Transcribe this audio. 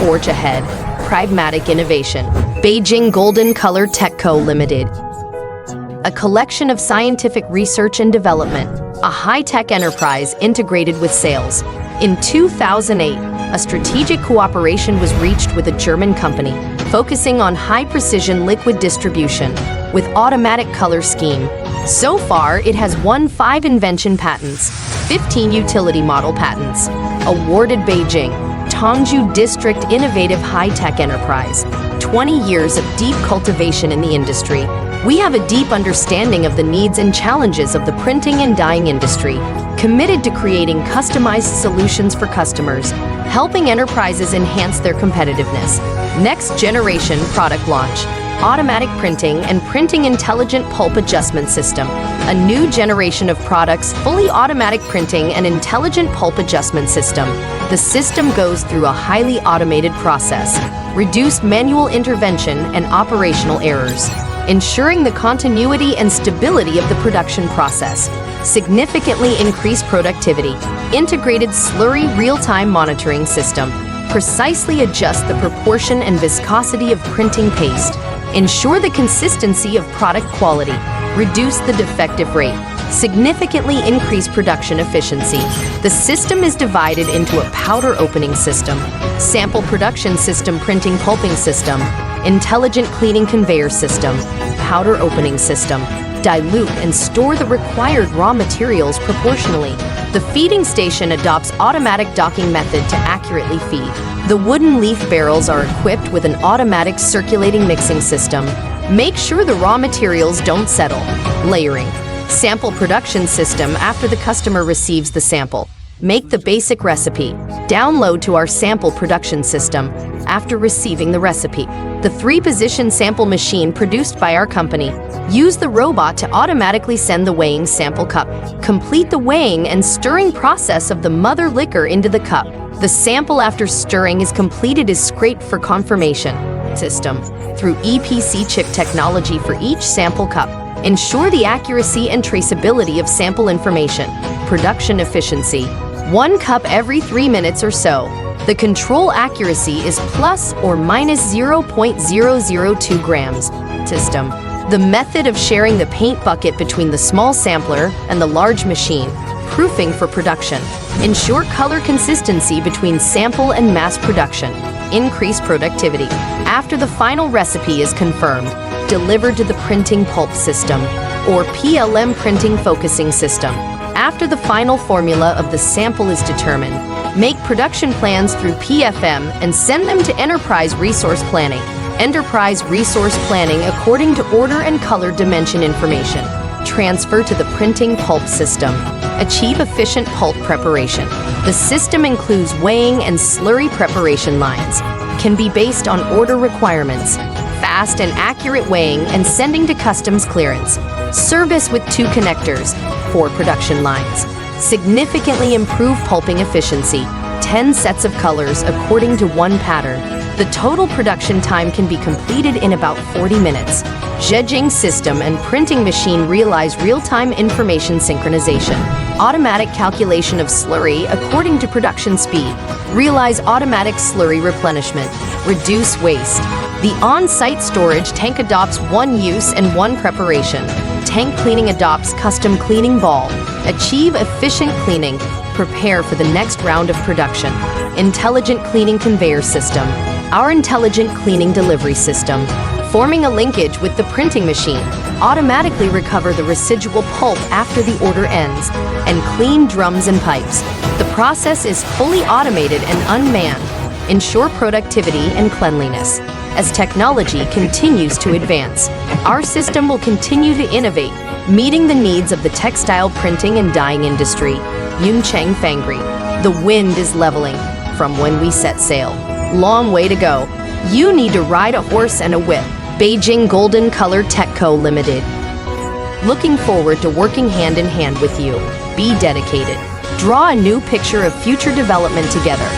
forge ahead. Pragmatic innovation. Beijing Golden Color Tech Co. Limited. A collection of scientific research and development. A high-tech enterprise integrated with sales. In 2008, a strategic cooperation was reached with a German company, focusing on high-precision liquid distribution with automatic color scheme. So far, it has won 5 invention patents, 15 utility model patents. Awarded Beijing, Tongju District Innovative High-Tech Enterprise. 20 years of deep cultivation in the industry. We have a deep understanding of the needs and challenges of the printing and dyeing industry, committed to creating customized solutions for customers, helping enterprises enhance their competitiveness. Next generation product launch. Automatic printing and printing intelligent pulp adjustment system. A new generation of products, fully automatic printing and intelligent pulp adjustment system. The system goes through a highly automated process, reduced manual intervention and operational errors, ensuring the continuity and stability of the production process. Significantly increased productivity. Integrated slurry real-time monitoring system. Precisely adjust the proportion and viscosity of printing paste. Ensure the consistency of product quality. Reduce the defective rate. Significantly increase production efficiency. The system is divided into a powder opening system, sample production system, printing pulping system, intelligent cleaning conveyor system, powder opening system. Dilute and store the required raw materials proportionally. The feeding station adopts automatic docking method to accurately feed. The wooden leaf barrels are equipped with an automatic circulating mixing system. Make sure the raw materials don't settle. Layering. Sample production system after the customer receives the sample. Make the basic recipe. Download to our sample production system after receiving the recipe. The 3-position sample machine produced by our company. Use the robot to automatically send the weighing sample cup. Complete the weighing and stirring process of the mother liquor into the cup. The sample after stirring is completed is scraped for confirmation. System. Through EPC chip technology for each sample cup. Ensure the accuracy and traceability of sample information. Production efficiency. 1 cup every 3 minutes or so. The control accuracy is plus or minus 0.002 grams. System. The method of sharing the paint bucket between the small sampler and the large machine. Proofing for production. Ensure color consistency between sample and mass production. Increase productivity. After the final recipe is confirmed, delivered to the printing pulp system or PLM printing focusing system. After the final formula of the sample is determined, make production plans through PFM and send them to Enterprise Resource Planning. Enterprise Resource Planning according to order and color dimension information. Transfer to the printing pulp system. Achieve efficient pulp preparation. The system includes weighing and slurry preparation lines. Can be based on order requirements. Fast and accurate weighing and sending to customs clearance. Service with 2 connectors, 4 production lines. Significantly improve pulping efficiency. 10 sets of colors according to 1 pattern. The total production time can be completed in about 40 minutes. Zhejiang system and printing machine realize real-time information synchronization. Automatic calculation of slurry according to production speed. Realize automatic slurry replenishment. Reduce waste. The on-site storage tank adopts 1 use and 1 preparation. Tank cleaning adopts custom cleaning ball. Achieve efficient cleaning. Prepare for the next round of production. Intelligent cleaning conveyor system. Our intelligent cleaning delivery system, forming a linkage with the printing machine, automatically recover the residual pulp after the order ends, and clean drums and pipes. The process is fully automated and unmanned. Ensure productivity and cleanliness. As technology continues to advance, our system will continue to innovate, meeting the needs of the textile printing and dyeing industry. Yuncheng Fangri. The wind is leveling from when we set sail. Long way to go. You need to ride a horse and a whip. Beijing Golden Color Tech Co. Limited. Looking forward to working hand in hand with you. Be dedicated. Draw a new picture of future development together.